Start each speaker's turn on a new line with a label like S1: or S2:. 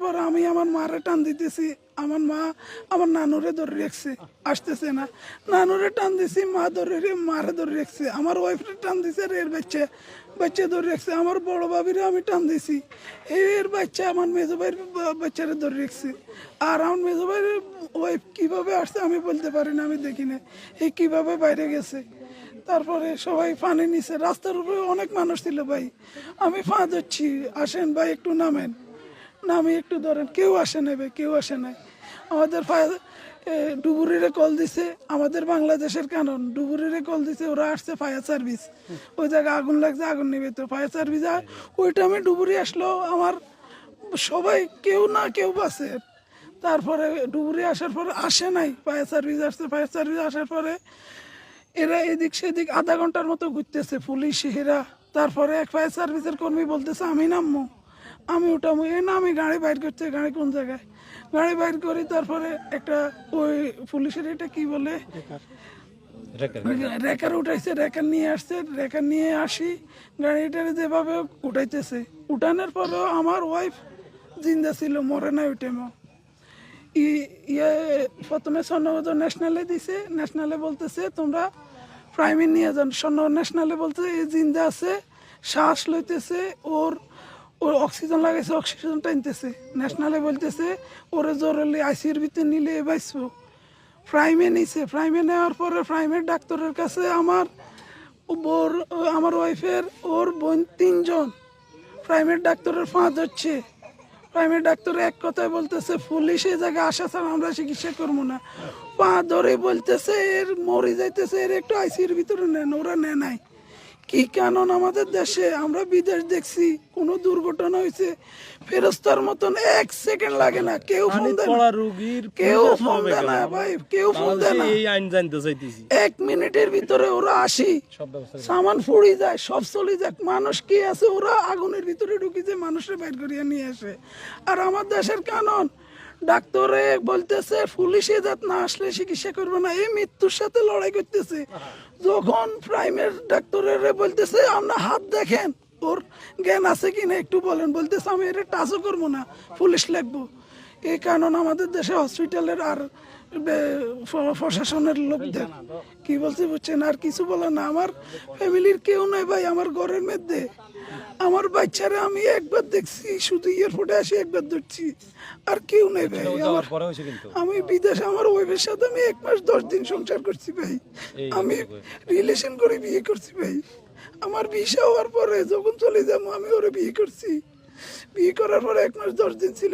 S1: পর আমি আমার মারে টান দিতেছি, আমার মা আমার নানুরে ধরে রেখছে, আসতেছে না। নানুরে টান দিছি, মা ধরে মারে ধরে রেখছে। আমার ওয়াইফরে টান দিছে, এর বাচ্চা বাচ্চা ধরে রেখছে। আমার বড় ভাবিরে আমি টান দিছি, এর বাচ্চা আমার মেজো ভাইয়ের বাচ্চারে ধরে রেখছে। আর আমার মেজো ভাইয়ের ওয়াইফ কিভাবে আসছে আমি বলতে পারি না, আমি দেখি না এই কিভাবে বাইরে গেছে। তারপরে সবাই পানি নিছে, রাস্তার উপরে অনেক মানুষ ছিল ভাই। আমি ফা ধরছি, আসেন ভাই একটু নামেন, নামি একটু ধরেন। কেউ আসে নাই ভাই, কেউ আসে নাই। আমাদের ডুবুরিরে কল দিছে, আমাদের বাংলাদেশের কারণ ডুবুরিরে কল দিছে, ওরা আসছে ফায়ার সার্ভিস। ওই জায়গায় আগুন লাগছে, আগুন নিবে তো ফায়ার সার্ভিস। ওই টাইমে ডুবুরি আসলো, আমার সবাই কেউ না কেউ বাসে। তারপরে ডুবুরি আসার পরে আসে নাই, ফায়ার সার্ভিস আসছে। ফায়ার সার্ভিস আসার পরে এরা এদিক সেদিক আধা ঘন্টার মতো ঘুরতেছে, পুলিশ এরা। তারপরে এক ফায়ার সার্ভিসের কর্মী বলতেছে আমি নামবো, আমি উঠামো। এ না, আমি গাড়ি বাইর করতে, গাড়ি কোন জায়গায়, গাড়ি বাইর করি। তারপরে একটা ওই পুলিশের এটা কি বলে, রেকার উঠাইছে, রেকার নিয়ে আসছে, রেকার নিয়ে আসি গাড়িটারে যেভাবে উঠাইতেছে। উঠানোর পরেও আমার ওয়াইফ জিন্দা ছিল, মরে নাই ওই টাইমও। ইয়ে প্রথমে স্বর্ণপদক ন্যাশনালে দিছে, ন্যাশনালে বলতেছে তোমরা প্রাইমে নিয়ে যান। স্বর্ণ ন্যাশনালে বলতেছে এই জিন্দা আছে, শ্বাস লইতেছে, ওর ওর অক্সিজেন লাগাইছে, অক্সিজেন টানতেছে। ন্যাশনালে বলতেছে ওরে জরুরি আইসিউর ভিতরে নিলে বাঁচবো। প্রাইমে নিছে, প্রাইমে নেওয়ার পরে প্রাইমের ডাক্তারের কাছে আমার ওয়াইফের ওর বোন 3 জন প্রাইমের ডাক্তারের ফাঁদ হচ্ছে। প্রাইমের ডাক্তার এক কথায় বলতেছে পুলিশ এই জায়গায় আসা ছাড়া আমরা চিকিৎসা করবো না। পা ধরে বলতেছে এর মরে যাইতেছে, এর একটু আইসিউর ভিতরে নেন, ওরা নেয় নাই। কি কারণ আমাদের দেশে, আমরা বিদেশ দেখছি, কোনো দুর্ঘটনা হয়েছে ফেরস্তার মতন 1 সেকেন্ড লাগে না, কেউ ফোন দেয় না, কেউ ফোন দেয় না ভাই, কেউ ফোন দেয় না। 1 মিনিটের ভিতরে ওরা আসি, সামান ফুড়ি যায়, সব চলে যাক। মানুষ কি আছে, ওরা আগুনের ভিতরে ঢুকি যে মানুষের বাইর করিয়া নিয়ে আসে। আর আমার দেশের কারণ ডাক্তারে বলতেছে পুলিশে যাত না আসলে চিকিৎসা করবে না, এই মৃত্যুর সাথে লড়াই করতেছে। যখন প্রাইমের ডাক্তারের বলতেছে আপনার হাত দেখেন, ওর জ্ঞান আছে কিনা একটু বলেন, বলতেছে আমি এটা টাচও করবো না, পুলিশ লাগবো। এই কারণ আমাদের দেশে হসপিটালের আর প্রশাসনের লোকদের কি বলছে বুঝছেন, আর কিছু বলে না। আমার ফ্যামিলির কেউ নাই ভাই, আমার ঘরের মধ্যে আমার বাচ্চারা আমি একবার দেখছি, শুধু এয়ারপোর্টে আসি একবার ধরছি, আর কেউ নেই ভাই। আমি বিদেশে আমার ওয়াইফের সাথে আমি 1 মাস 10 দিন সংসার করছি ভাই, আমি রিলেশন করে বিয়ে করছি ভাই। আমার ভিসা হওয়ার পরে যখন চলে যাবো আমি ওরে বিয়ে করছি, বিয়ে করার পরে 1 মাস 10 দিন ছিল।